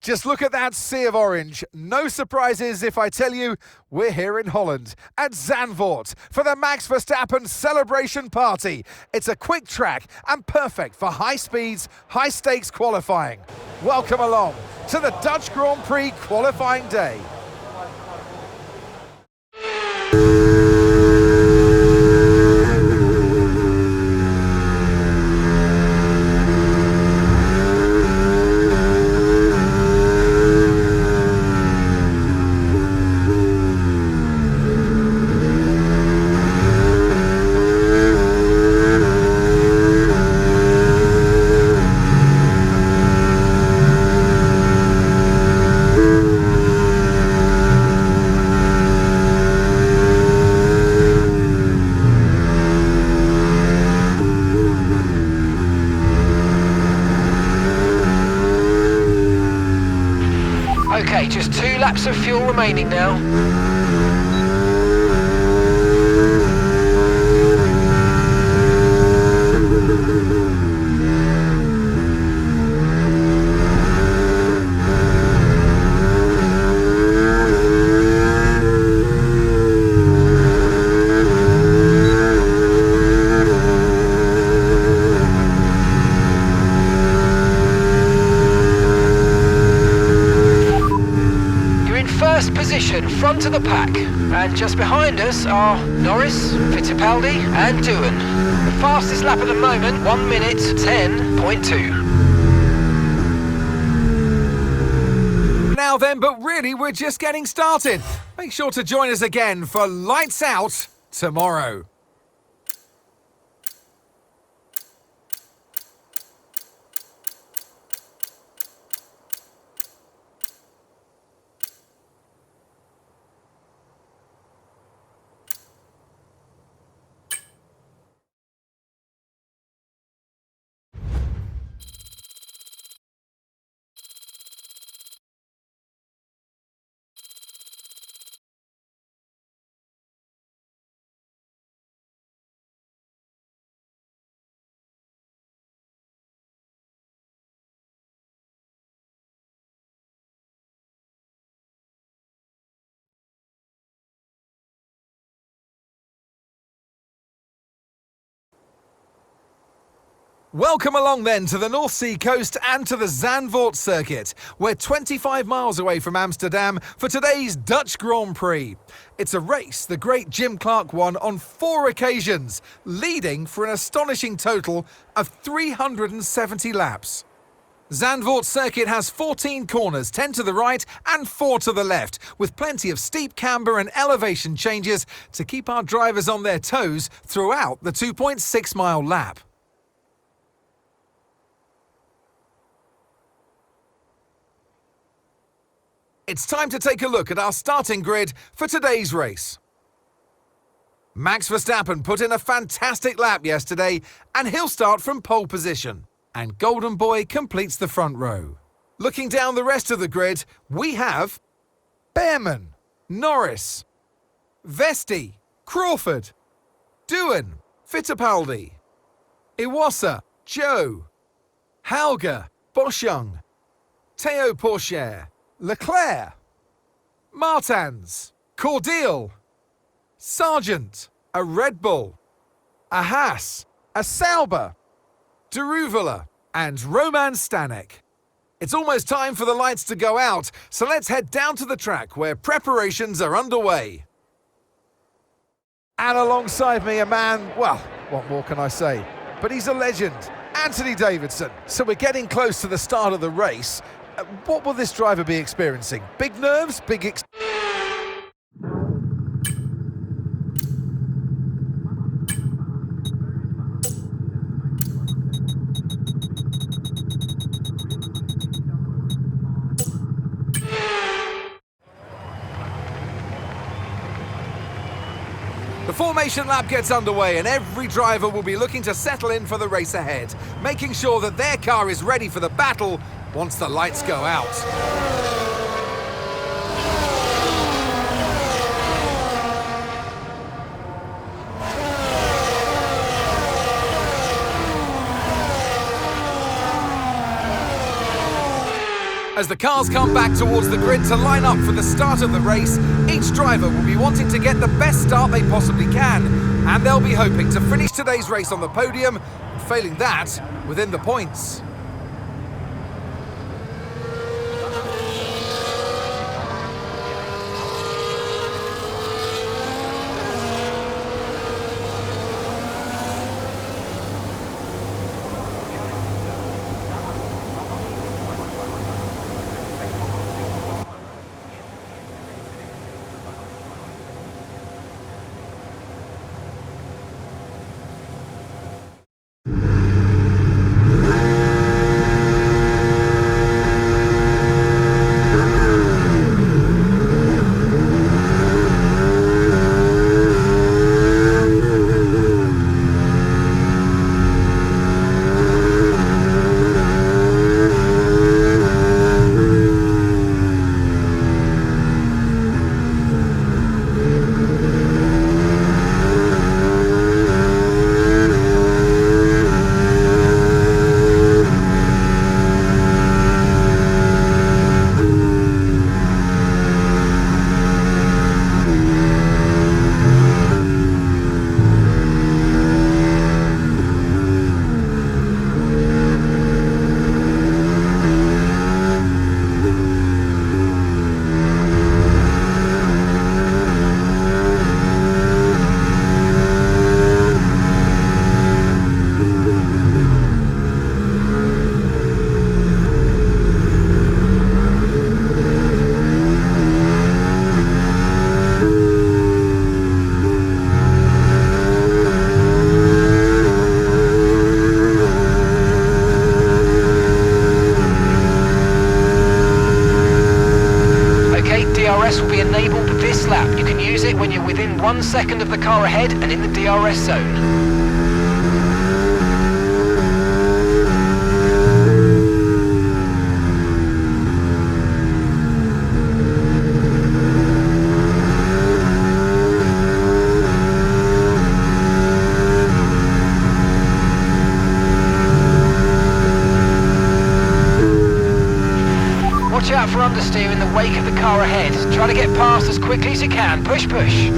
Just look at that sea of orange. No surprises if I tell you we're here in Holland at Zandvoort for the Max Verstappen celebration party. It's a quick track and perfect for high speeds, high stakes qualifying. Welcome along to the Dutch Grand Prix qualifying day. Okay, just 2 laps of fuel remaining now. Position, front of the pack, and just behind us are Norris, Fittipaldi and Doohan. The fastest lap at the moment, 1 minute 10.2. Now then, but really we're just getting started. Make sure to join us again for Lights Out tomorrow. Welcome along then to the North Sea coast and to the Zandvoort circuit. We're 25 miles away from Amsterdam for today's Dutch Grand Prix. It's a race the great Jim Clark won on 4 occasions, leading for an astonishing total of 370 laps. Zandvoort circuit has 14 corners, 10 to the right and 4 to the left, with plenty of steep camber and elevation changes to keep our drivers on their toes throughout the 2.6 mile lap. It's time to take a look at our starting grid for today's race. Max Verstappen put in a fantastic lap yesterday and he'll start from pole position. And Golden Boy completes the front row. Looking down the rest of the grid, we have Behrman, Norris, Vesti, Crawford, Doohan, Fittipaldi, Iwasa, Joe, Hauger, Boschung, Theo Pourchaire, Leclerc, Martins, Cordial, Sargent, a Red Bull, a Haas, a Sauber, Deruvala and Roman Stanek. It's almost time for the lights to go out, so let's head down to the track where preparations are underway. And alongside me a man, well, what more can I say? But he's a legend, Anthony Davidson. So we're getting close to the start of the race. What will this driver be experiencing? Big nerves? The formation lap gets underway and every driver will be looking to settle in for the race ahead, making sure that their car is ready for the battle once the lights go out. As the cars come back towards the grid to line up for the start of the race, each driver will be wanting to get the best start they possibly can, and they'll be hoping to finish today's race on the podium, and failing that, within the points. Will be enabled this lap. You can use it when you're within 1 second of the car ahead and in the DRS zone. Watch out for understeer in the wake of the car ahead. Try to get past as quickly as you can. Push, push.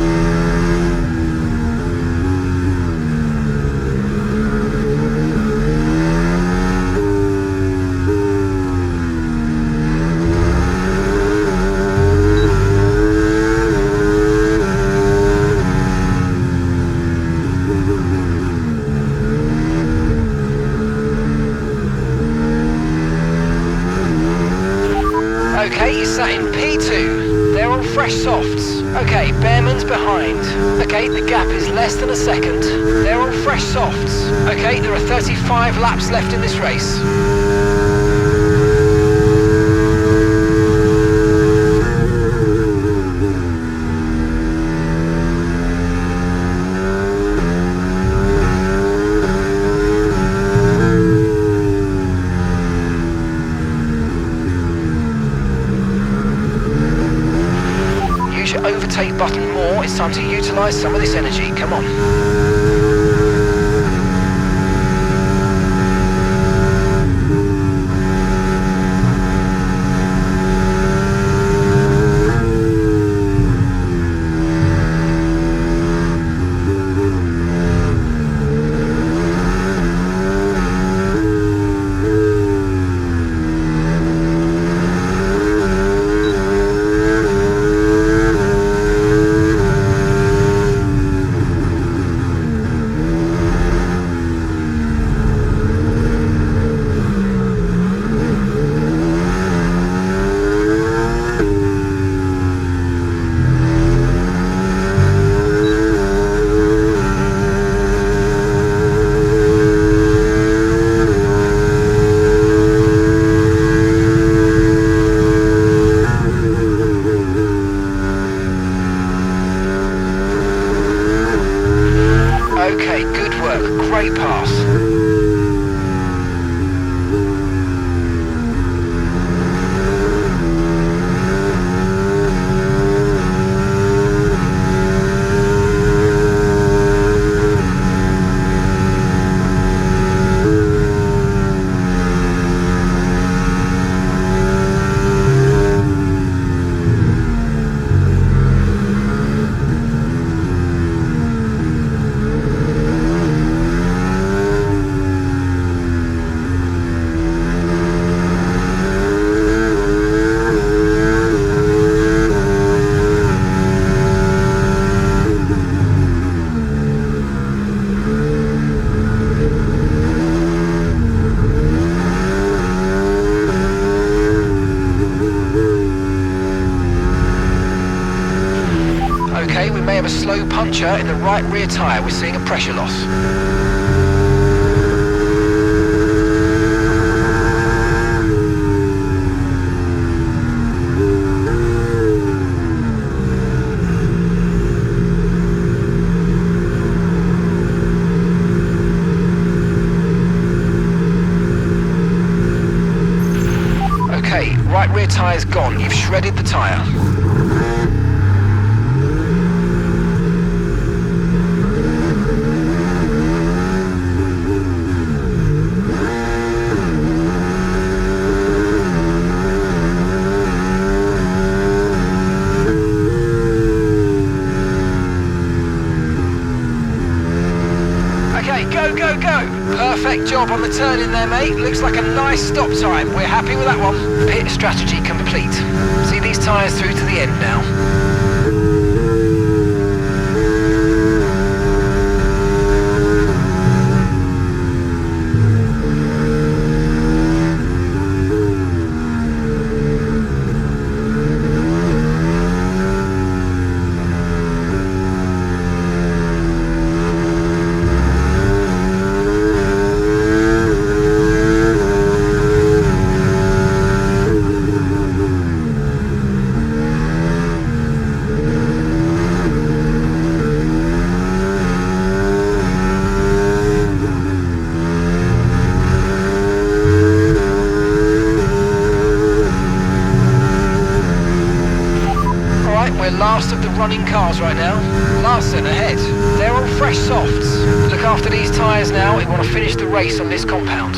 Okay, you're sat in P2. They're all fresh softs. Okay, Behrman's behind. Okay, the gap is less than a second. They're all fresh softs. Okay, there are 35 laps left in this race. Overtake button more. It's time to utilise some of this energy. Come on. have a slow puncture in the right rear tyre. We're seeing a pressure loss. Okay, right rear tyre's gone. You've shredded the tyre. Go, go, go! Perfect job on the turn in there, mate. Looks like a nice stop time. We're happy with that one. Pit strategy complete. See these tyres through to the end now. We're last of the running cars right now. Larson ahead. They're all fresh softs. Look after these tyres now. We want to finish the race on this compound.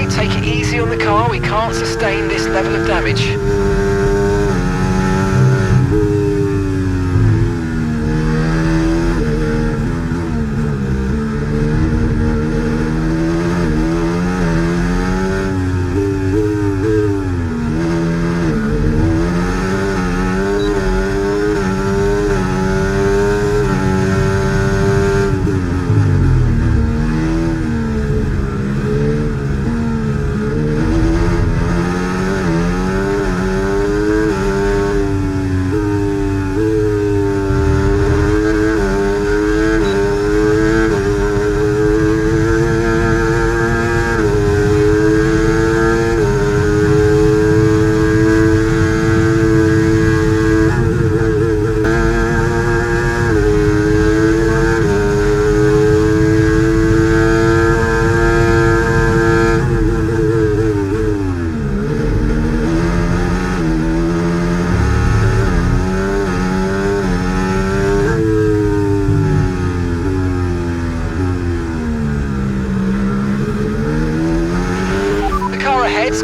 Take it easy on the car, we can't sustain this level of damage.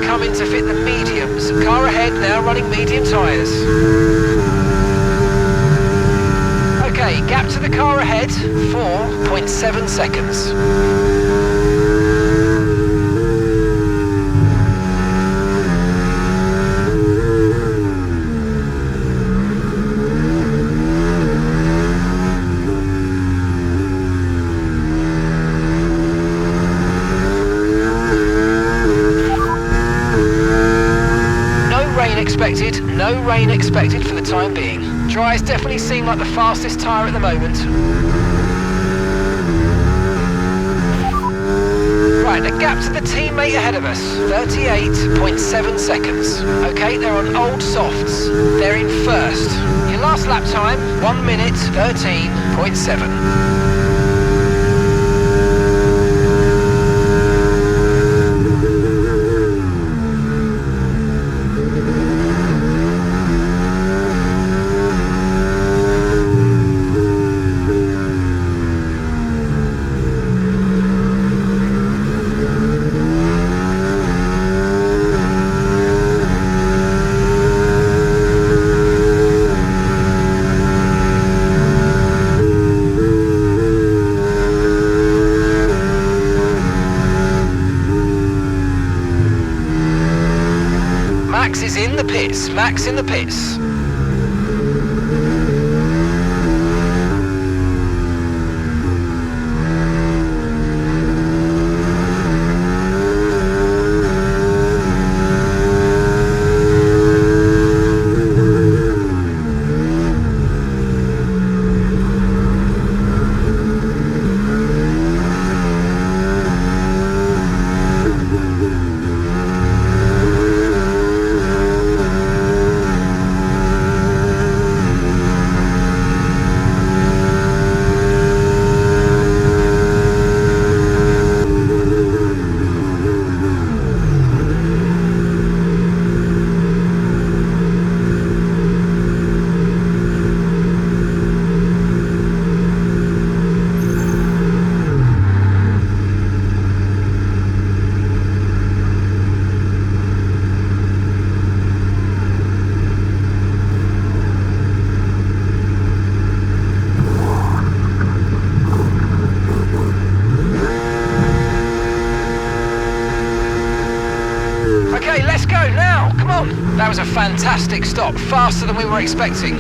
Coming to fit the mediums. Car ahead now running medium tyres. Okay, gap to the car ahead, 4.7 seconds. No rain expected for the time being. Dries definitely seem like the fastest tyre at the moment. Right, the gap to the teammate ahead of us, 38.7 seconds. Okay, they're on old softs. They're in first. Your last lap time, 1 minute 13.7. Max is in the pits. Max in the pits. Okay, let's go now. Come on. That was a fantastic stop. Faster than we were expecting.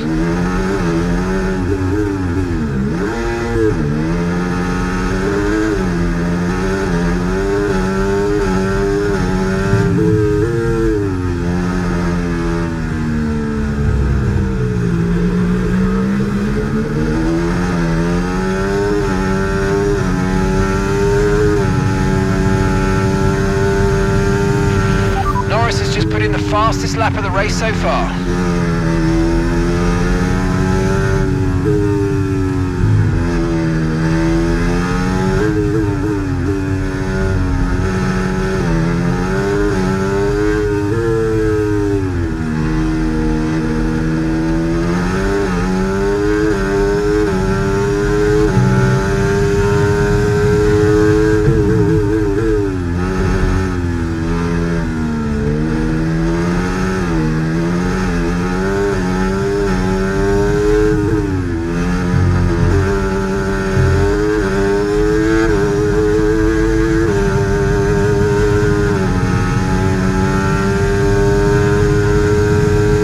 Fastest lap of the race so far.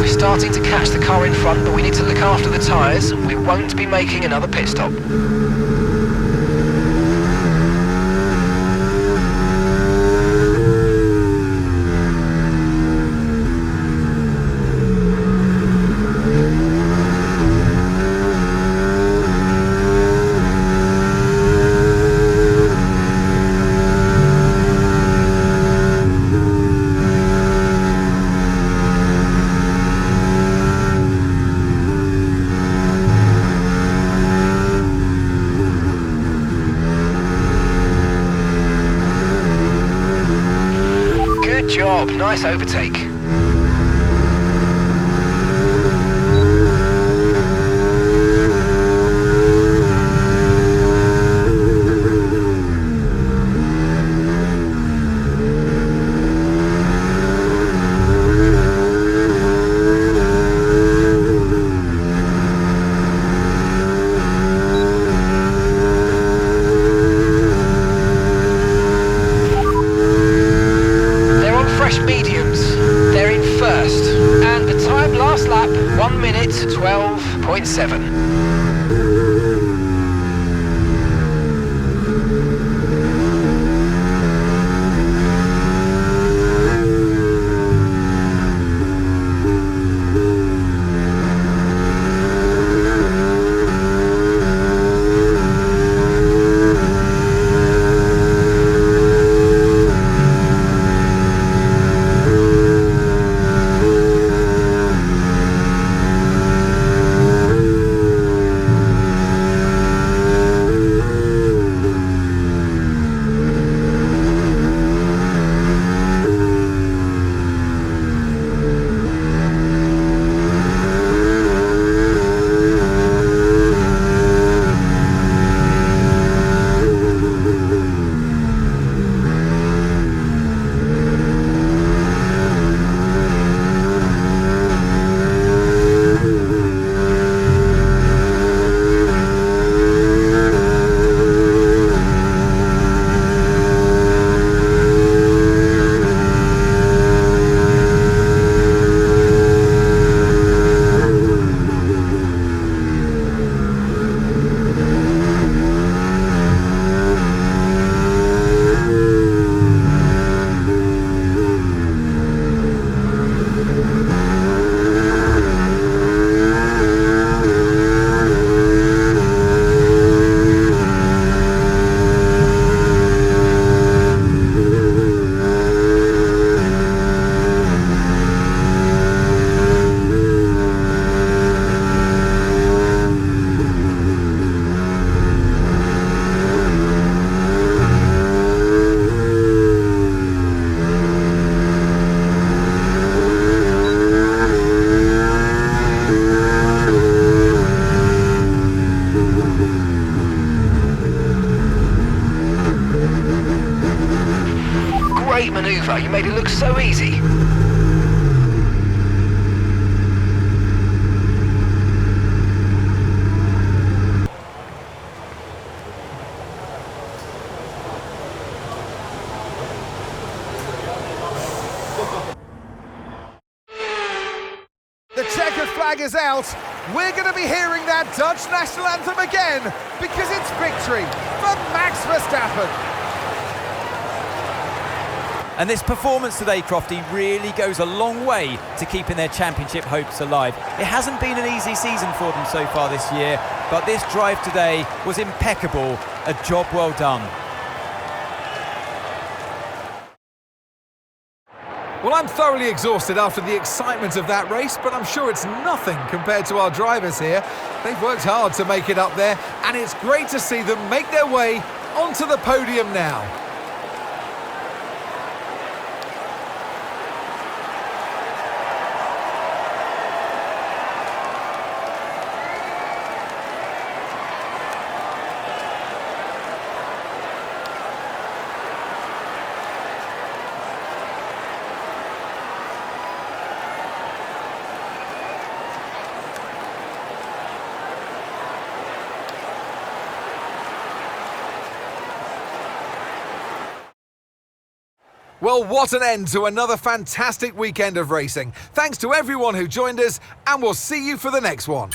Starting to catch the car in front, but we need to look after the tyres. We won't be making another pit stop. Good job, nice overtake. great manoeuvre. You made it look so easy. The checkered flag is out. We're going to be hearing that Dutch national anthem again because it's victory for Max Verstappen. And this performance today, Crofty, really goes a long way to keeping their championship hopes alive. It hasn't been an easy season for them so far this year, but this drive today was impeccable. A job well done. Well, I'm thoroughly exhausted after the excitement of that race, but I'm sure it's nothing compared to our drivers here. They've worked hard to make it up there, and it's great to see them make their way onto the podium now. Well, what an end to another fantastic weekend of racing. Thanks to everyone who joined us, and we'll see you for the next one.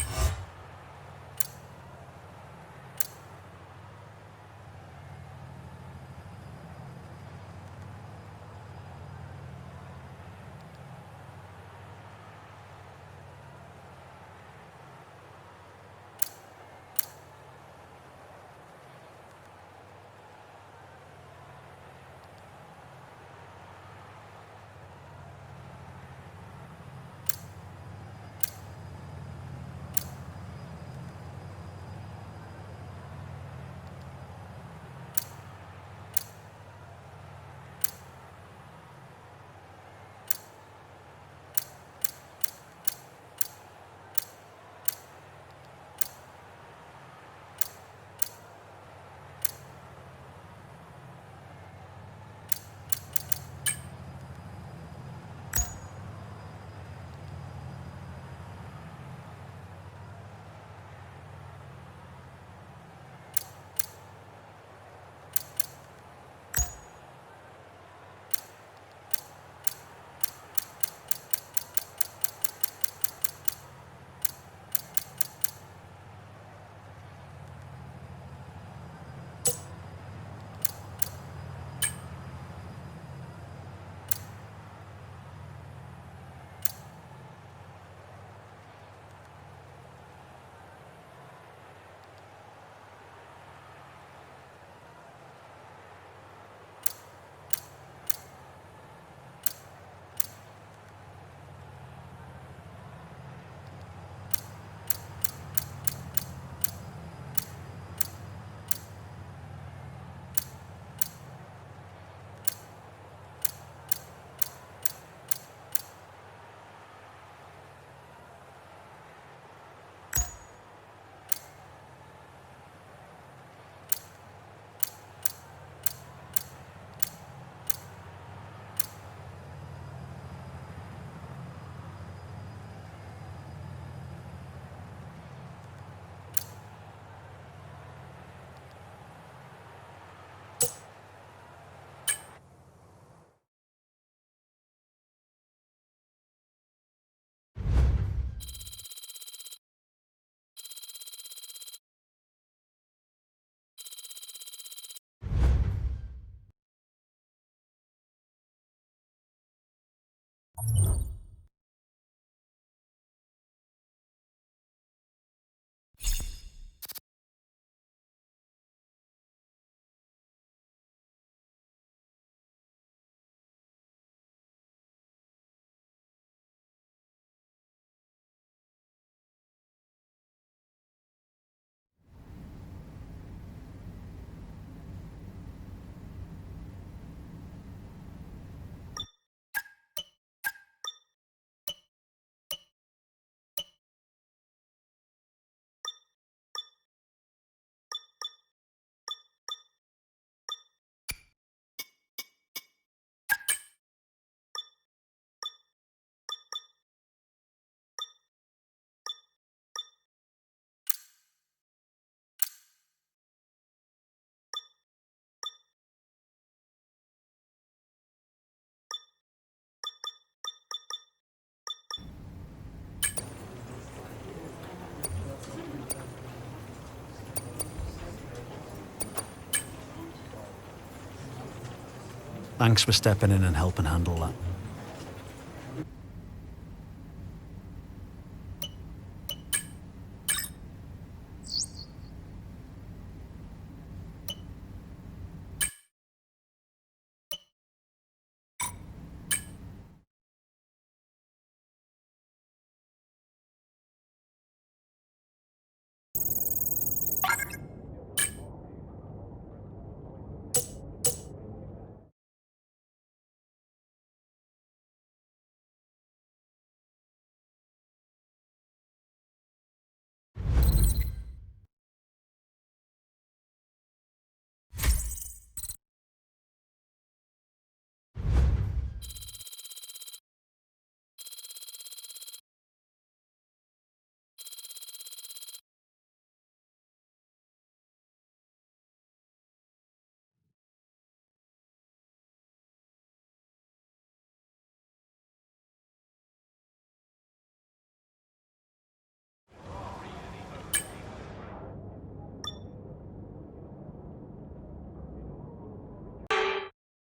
Thanks for stepping in and helping handle that.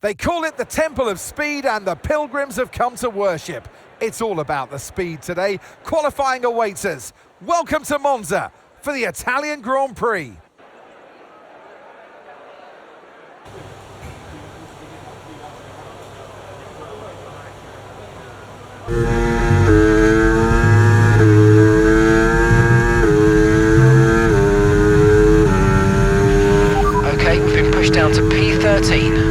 They call it the Temple of Speed, and the pilgrims have come to worship. It's all about the speed today. Qualifying awaits us. Welcome to Monza for the Italian Grand Prix. Okay, we've been pushed down to P13.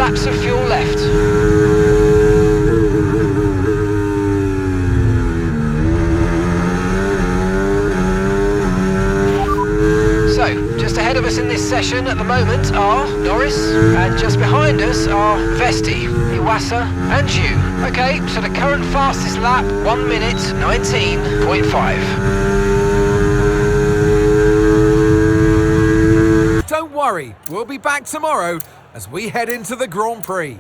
Of fuel left. So, just ahead of us in this session at the moment are Norris, and just behind us are Vesti, Iwasa and Zhu. Okay, so the current fastest lap, 1 minute 19.5. Don't worry, we'll be back tomorrow as we head into the Grand Prix.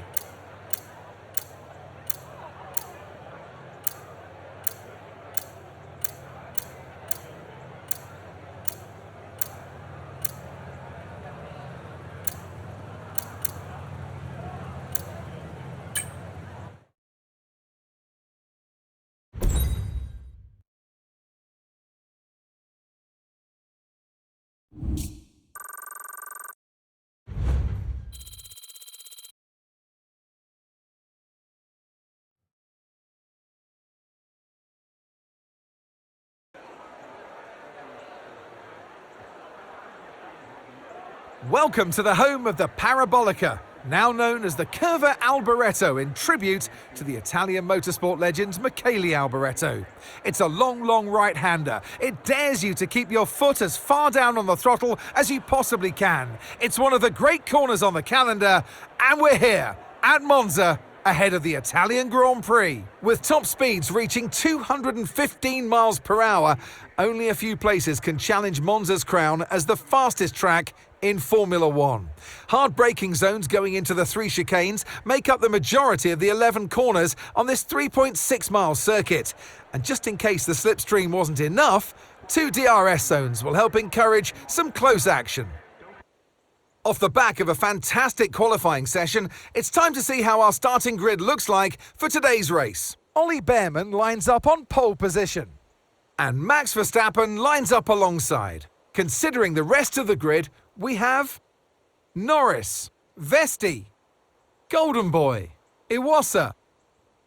Welcome to the home of the Parabolica, now known as the Curva Alboreto, in tribute to the Italian motorsport legend Michele Alboreto. It's a long right-hander. It dares you to keep your foot as far down on the throttle as you possibly can. It's one of the great corners on the calendar, and we're here at Monza, ahead of the Italian Grand Prix. With top speeds reaching 215 miles per hour, only a few places can challenge Monza's crown as the fastest track in Formula One. Hard braking zones going into the 3 chicanes make up the majority of the 11 corners on this 3.6-mile circuit. And just in case the slipstream wasn't enough, 2 DRS zones will help encourage some close action. Off the back of a fantastic qualifying session, it's time to see how our starting grid looks like for today's race. Ollie Bearman lines up on pole position, and Max Verstappen lines up alongside. Considering the rest of the grid, we have Norris, Vesti, Golden Boy, Iwasa,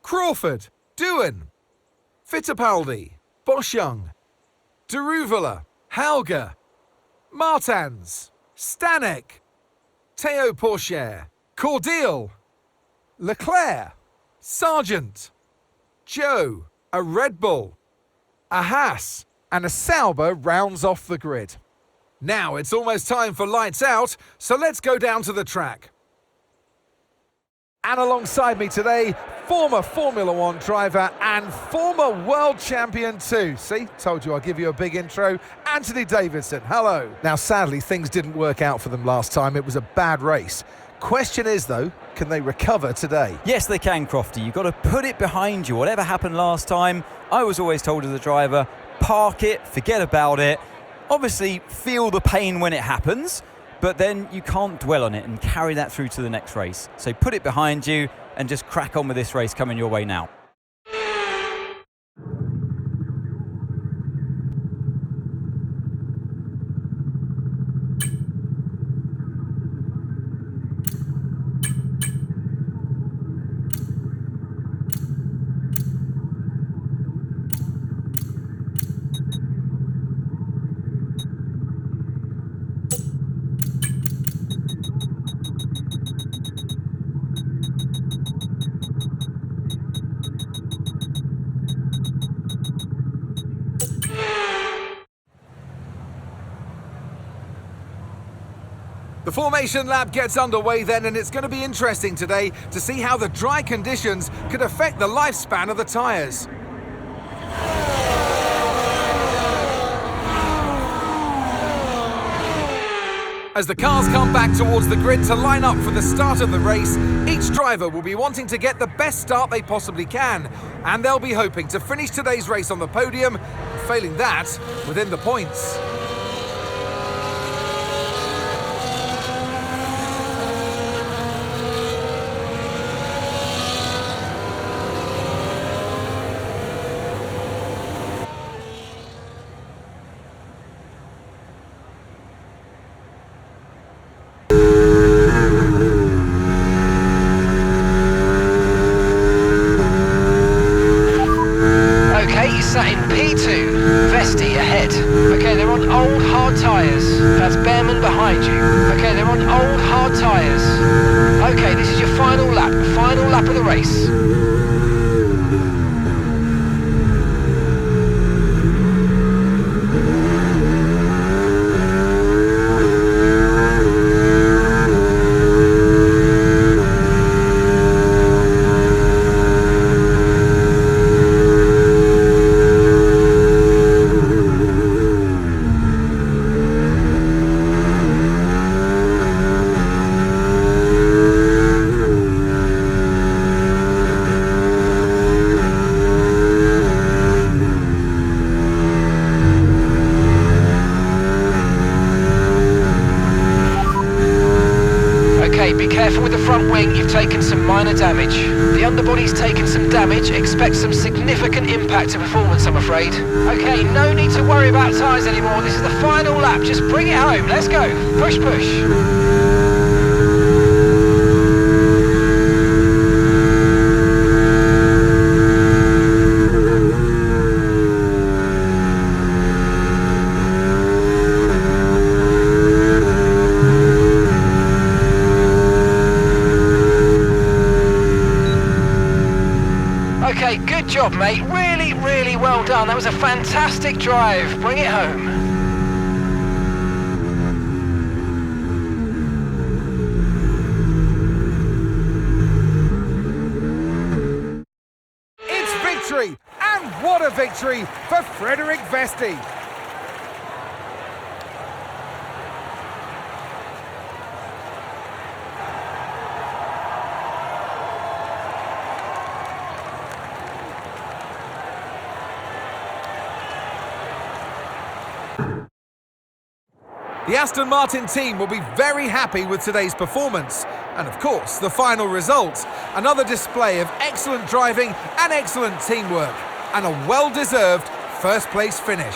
Crawford, Doohan, Fittipaldi, Boschung, Daruvala, Hauger, Martins, Stanek, Théo Pourchaire, Cordial, Leclerc, Sargent, Joe, a Red Bull, a Haas, and a Sauber rounds off the grid. Now it's almost time for lights out, so let's go down to the track. And alongside me today, former Formula One driver and former world champion too. See, told you I'd give you a big intro. Anthony Davidson, hello. Now sadly, things didn't work out for them last time. It was a bad race. Question is though, can they recover today? Yes, they can, Crofty. You've got to put it behind you. Whatever happened last time, I was always told as a driver, park it, forget about it. Obviously, feel the pain when it happens, but then you can't dwell on it and carry that through to the next race. So put it behind you and just crack on with this race coming your way now. The formation lap gets underway then, and it's going to be interesting today to see how the dry conditions could affect the lifespan of the tyres. As the cars come back towards the grid to line up for the start of the race, each driver will be wanting to get the best start they possibly can, and they'll be hoping to finish today's race on the podium, failing that, within the points. Sat in P2, Vesti ahead. Okay, they're on old hard tyres. That's Behrman behind you. Okay, they're on old hard tyres. Okay, this is your final lap of the race. Be careful with the front wing, you've taken some minor damage. The underbody's taken some damage, expect some significant impact to performance, I'm afraid. Okay, no need to worry about tyres anymore, this is the final lap, just bring it home, let's go, push push. Okay, good job, mate. Really, really well done. That was a fantastic drive. Bring it home. It's victory! And what a victory for Frederick Vesti! The Aston Martin team will be very happy with today's performance and, of course, the final result. Another display of excellent driving and excellent teamwork and a well-deserved first-place finish.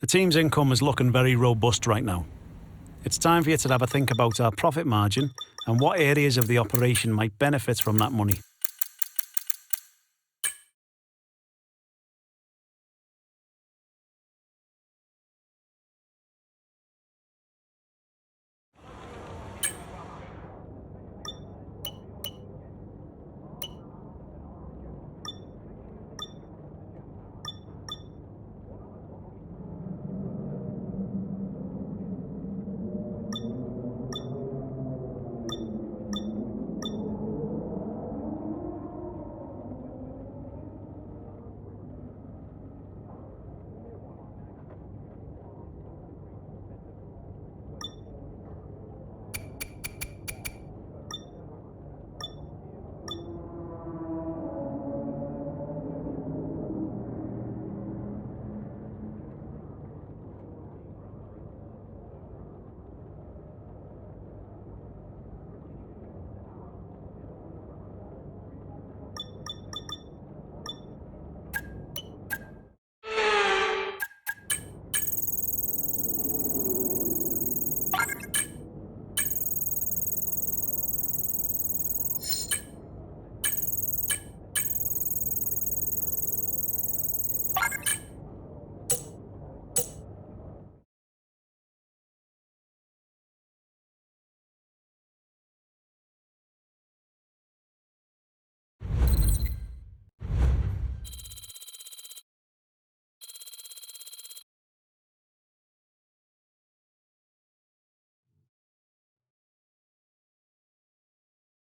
The team's income is looking very robust right now. It's time for you to have a think about our profit margin and what areas of the operation might benefit from that money.